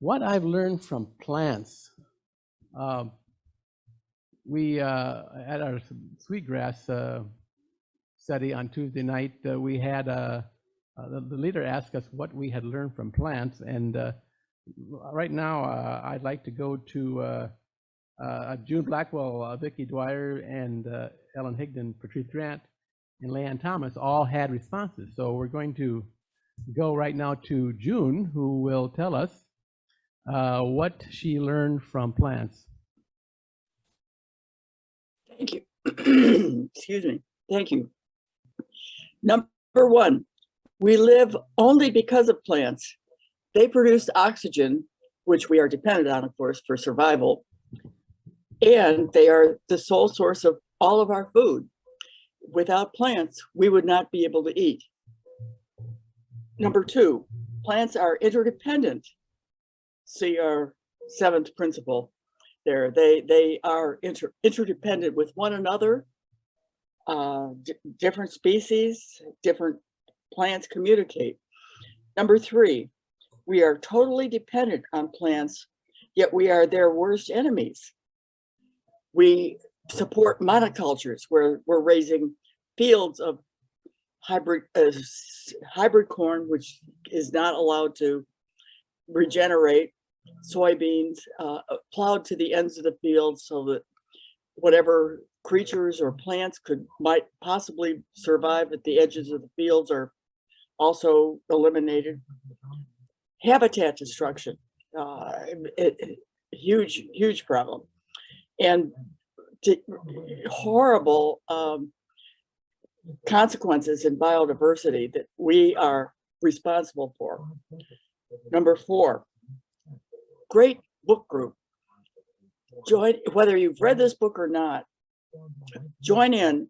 What I've learned from plants. Um, we at our sweetgrass study on Tuesday night, we had the leader asked us what we had learned from plants, and right now I'd like to go to June Blackwell, Vicki Dwyer, and Ellen Higdon, Patrice Grant, and Leanne Thomas all had responses. So we're going to go right now to June, who will tell us what she learned from plants. Thank you. Excuse me. Thank you. Number one, we live only because of plants. They produce oxygen, which we are dependent on, of course, for survival. And they are the sole source of all of our food. Without plants, we would not be able to eat. Number two, plants are interdependent. See our seventh principle there. They are interdependent with one another. Different species, different plants communicate. Number three, we are totally dependent on plants, yet we are their worst enemies. We support monocultures where we're raising fields of hybrid corn, which is not allowed to regenerate, soybeans plowed to the ends of the field so that whatever creatures or plants might possibly survive at the edges of the fields are also eliminated. Habitat destruction, huge problem, and horrible consequences in biodiversity that we are responsible for. Number four, great book group. Join, whether you've read this book or not, join in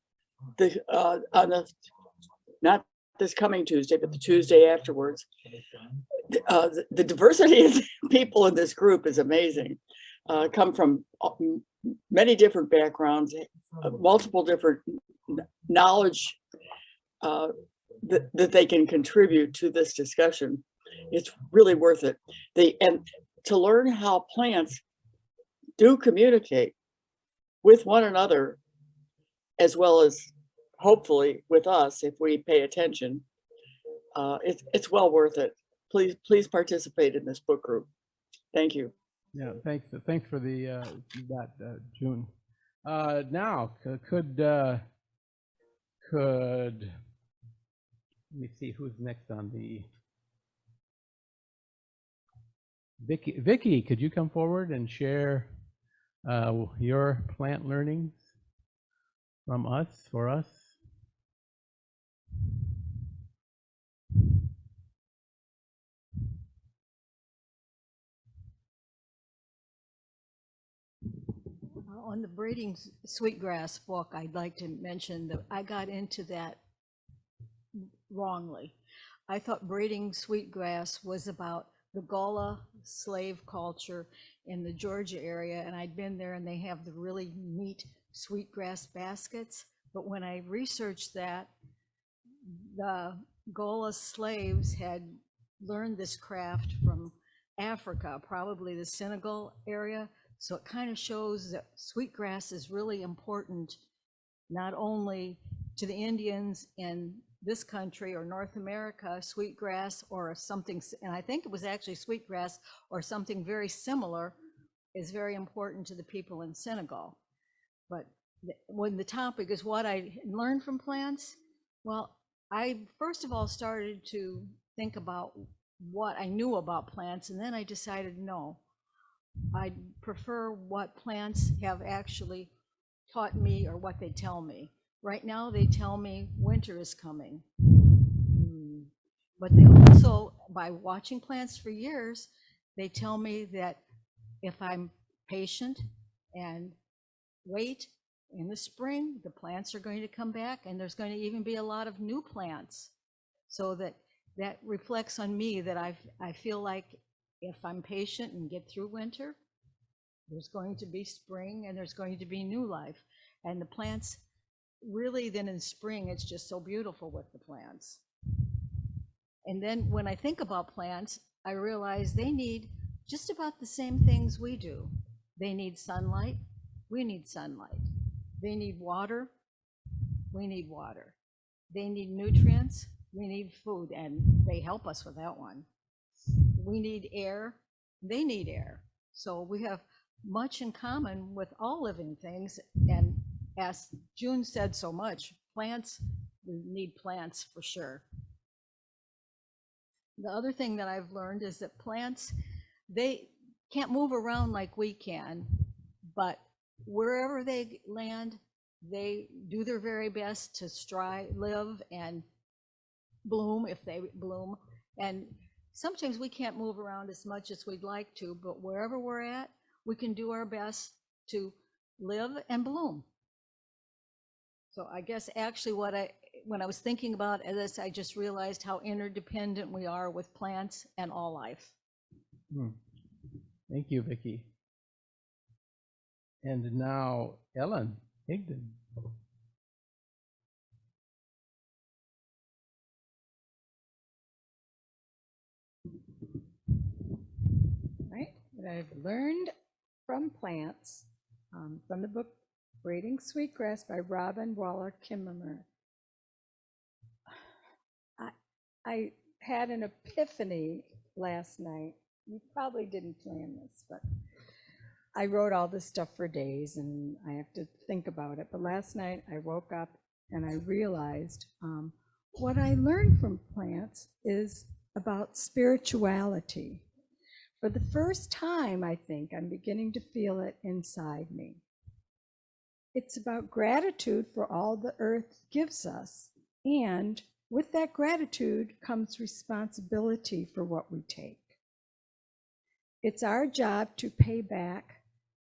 on the, not this coming Tuesday, but the Tuesday afterwards. The diversity of people in this group is amazing. Come from many different backgrounds, multiple different knowledge that they can contribute to this discussion. It's really worth it. And to learn how plants do communicate with one another, as well as hopefully with us if we pay attention, it's well worth it. Please participate in this book group. Thank you. Yeah, thanks for the June. Now could let me see who's next on the Vicki, could you come forward and share your plant learnings from us, for us? On the Breeding Sweetgrass book, I'd like to mention that I got into that wrongly. I thought breeding sweetgrass was about the Gullah slave culture in the Georgia area, and I'd been there and they have the really neat sweetgrass baskets. But when I researched that, the Gullah slaves had learned this craft from Africa, probably the Senegal area. So it kind of shows that sweetgrass is really important, not only to the Indians in this country or North America, sweetgrass or something, and I think it was actually sweetgrass or something very similar, is very important to the people in Senegal. But when the topic is what I learned from plants, well, I first of all started to think about what I knew about plants, and then I decided no, I prefer what plants have actually taught me or what they tell me. Right now, they tell me winter is coming. But they also, by watching plants for years, they tell me that if I'm patient and wait, in the spring, the plants are going to come back, and there's going to even be a lot of new plants. So that reflects on me that I feel like if I'm patient and get through winter, there's going to be spring and there's going to be new life. And the plants, really then in spring, it's just so beautiful with the plants. And then when I think about plants, I realize they need just about the same things we do. They need sunlight. We need sunlight. They need water. We need water. They need nutrients. We need food, and they help us with that one. We need air. They need air. So we have much in common with all living things. And as June said so much, plants, we need plants for sure. The other thing that I've learned is that plants, they can't move around like we can, but wherever they land, they do their very best to live and bloom if they bloom. And sometimes we can't move around as much as we'd like to, but wherever we're at, we can do our best to live and bloom. So I guess actually when I was thinking about this, I just realized how interdependent we are with plants and all life. Thank you, Vicki. And now Ellen Higdon. Right, what I've learned from plants, from the book Braiding Sweetgrass by Robin Waller Kimmerer. I had an epiphany last night. You probably didn't plan this, but I wrote all this stuff for days and I have to think about it. But last night I woke up and I realized what I learned from plants is about spirituality. For the first time, I think, I'm beginning to feel it inside me. It's about gratitude for all the earth gives us. And with that gratitude comes responsibility for what we take. It's our job to pay back,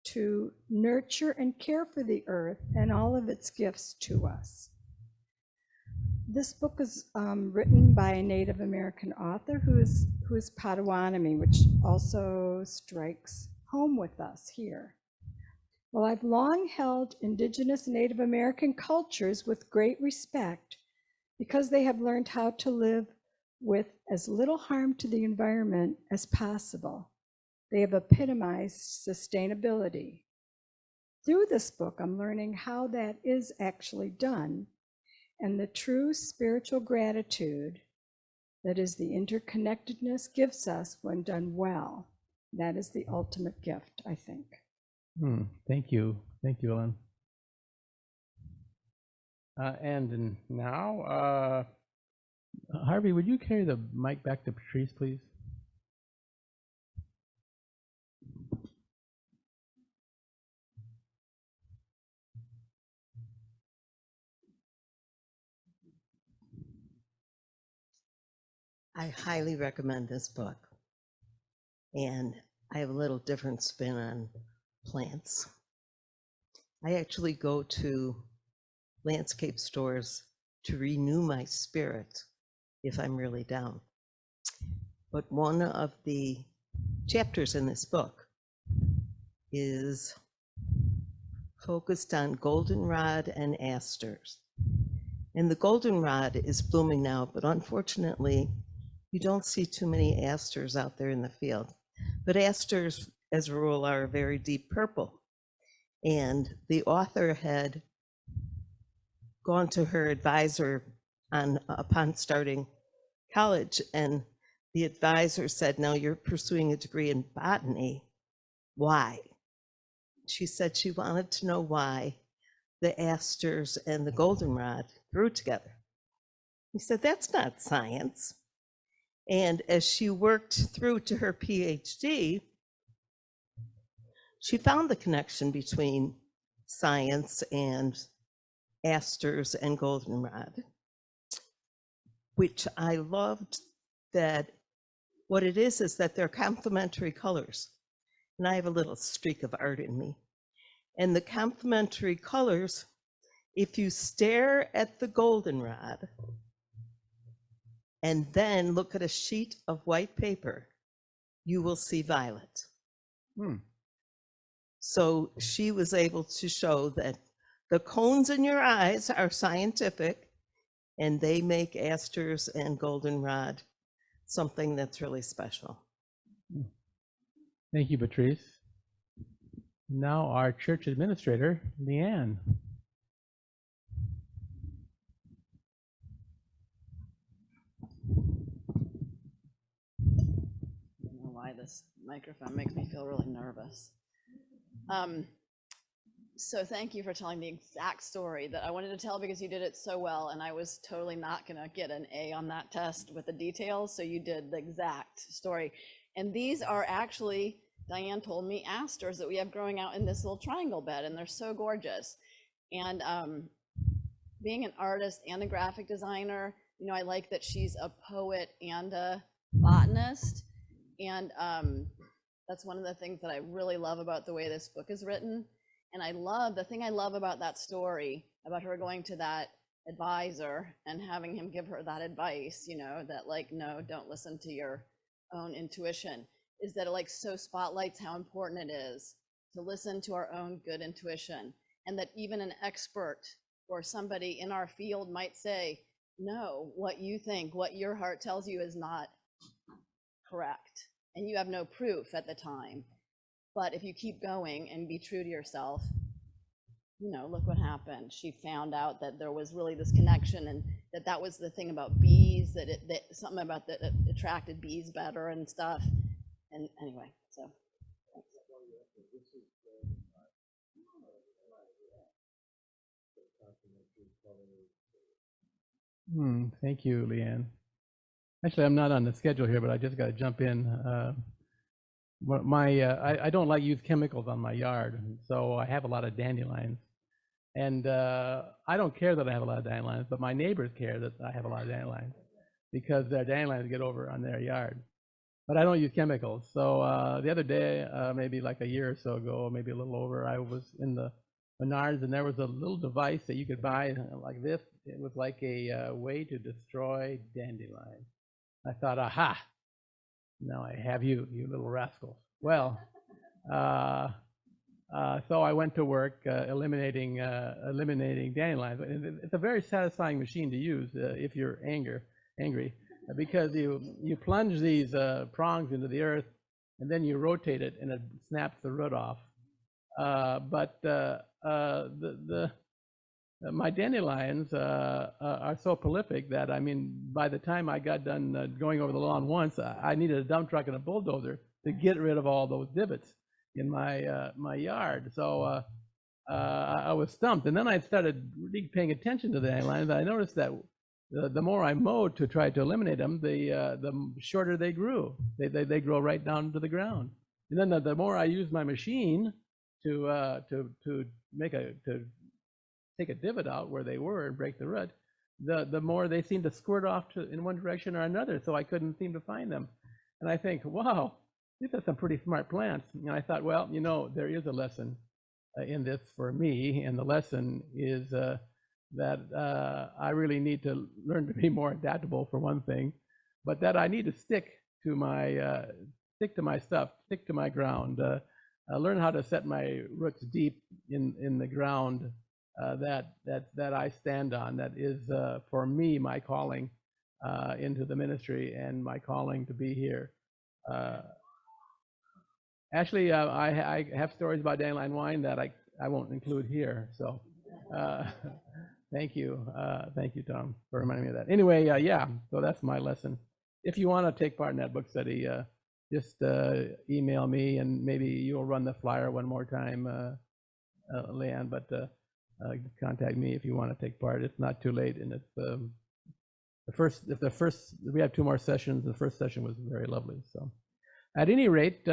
to nurture and care for the earth and all of its gifts to us. This book is written by a Native American author who is Potawatomi, which also strikes home with us here. Well, I've long held Indigenous Native American cultures with great respect because they have learned how to live with as little harm to the environment as possible. They have epitomized sustainability. Through this book, I'm learning how that is actually done and the true spiritual gratitude that is the interconnectedness gives us when done well. That is the ultimate gift, I think. Thank you. Thank you, Ellen. And now, Harvey, would you carry the mic back to Patrice, please? I highly recommend this book. And I have a little different spin on plants. I actually go to landscape stores to renew my spirit if I'm really down. But one of the chapters in this book is focused on goldenrod and asters. And the goldenrod is blooming now, but unfortunately, you don't see too many asters out there in the field. But asters, as a rule, are a very deep purple. And the author had gone to her advisor upon starting college, and the advisor said, "Now you're pursuing a degree in botany. Why?" She said she wanted to know why the asters and the goldenrod grew together. He said, "That's not science." And as she worked through to her PhD, she found the connection between science and asters and goldenrod, which I loved. That what it is that they're complementary colors. And I have a little streak of art in me. And the complementary colors, if you stare at the goldenrod and then look at a sheet of white paper, you will see violet. So she was able to show that the cones in your eyes are scientific, and they make asters and goldenrod something that's really special. Thank you, Patrice. Now our church administrator, Leanne. I don't know why this microphone makes me feel really nervous. So thank you for telling the exact story that I wanted to tell, because you did it so well, and I was totally not gonna get an A on that test with the details, so you did the exact story. And these are actually, Diane told me, asters that we have growing out in this little triangle bed, and they're so gorgeous. And being an artist and a graphic designer, you know, I like that she's a poet and a botanist. And that's one of the things that I really love about the way this book is written. And I love, the thing I love about that story, about her going to that advisor and having him give her that advice, you know, that like, no, don't listen to your own intuition, is that it like so spotlights how important it is to listen to our own good intuition. And that even an expert or somebody in our field might say, no, what you think, what your heart tells you is not correct. And you have no proof at the time. But if you keep going and be true to yourself, you know, look what happened. She found out that there was really this connection, and that was the thing about bees, that something about that it attracted bees better and stuff. And anyway, so. Thank you, Leanne. Actually, I'm not on the schedule here, but I just got to jump in. I don't like use chemicals on my yard, so I have a lot of dandelions. And I don't care that I have a lot of dandelions, but my neighbors care that I have a lot of dandelions, because their dandelions get over on their yard. But I don't use chemicals. So the other day, maybe like a year or so ago, maybe a little over, I was in the Menards, and there was a little device that you could buy like this. It was like a way to destroy dandelions. I thought, aha, now I have you, you little rascals. Well, so I went to work eliminating dandelions. It's a very satisfying machine to use if you're angry, because you plunge these prongs into the earth, and then you rotate it, and it snaps the root off. My dandelions are so prolific that, I mean, by the time I got done going over the lawn once, I needed a dump truck and a bulldozer to get rid of all those divots in my yard. So I was stumped. And then I started really paying attention to the dandelions. I noticed that the more I mowed to try to eliminate them, the shorter they grew. They grow right down to the ground. And then the more I used my machine to take a divot out where they were and break the root, the more they seemed to squirt off in one direction or another, so I couldn't seem to find them. And I think, wow, these are some pretty smart plants. And I thought, well, you know, there is a lesson in this for me, and the lesson is that I really need to learn to be more adaptable, for one thing, but that I need to stick to my stuff, stick to my ground, learn how to set my roots deep in the ground that I stand on. That is, for me, my calling into the ministry, and my calling to be here. Actually, I have stories about dandelion wine that I won't include here. So thank you, Tom, for reminding me of that. Anyway, yeah, so that's my lesson. If you want to take part in that book study, just email me, and maybe you'll run the flyer one more time, Leanne, but contact me if you want to take part. It's not too late, and it's we have 2 more sessions. The first session was very lovely. So at any rate,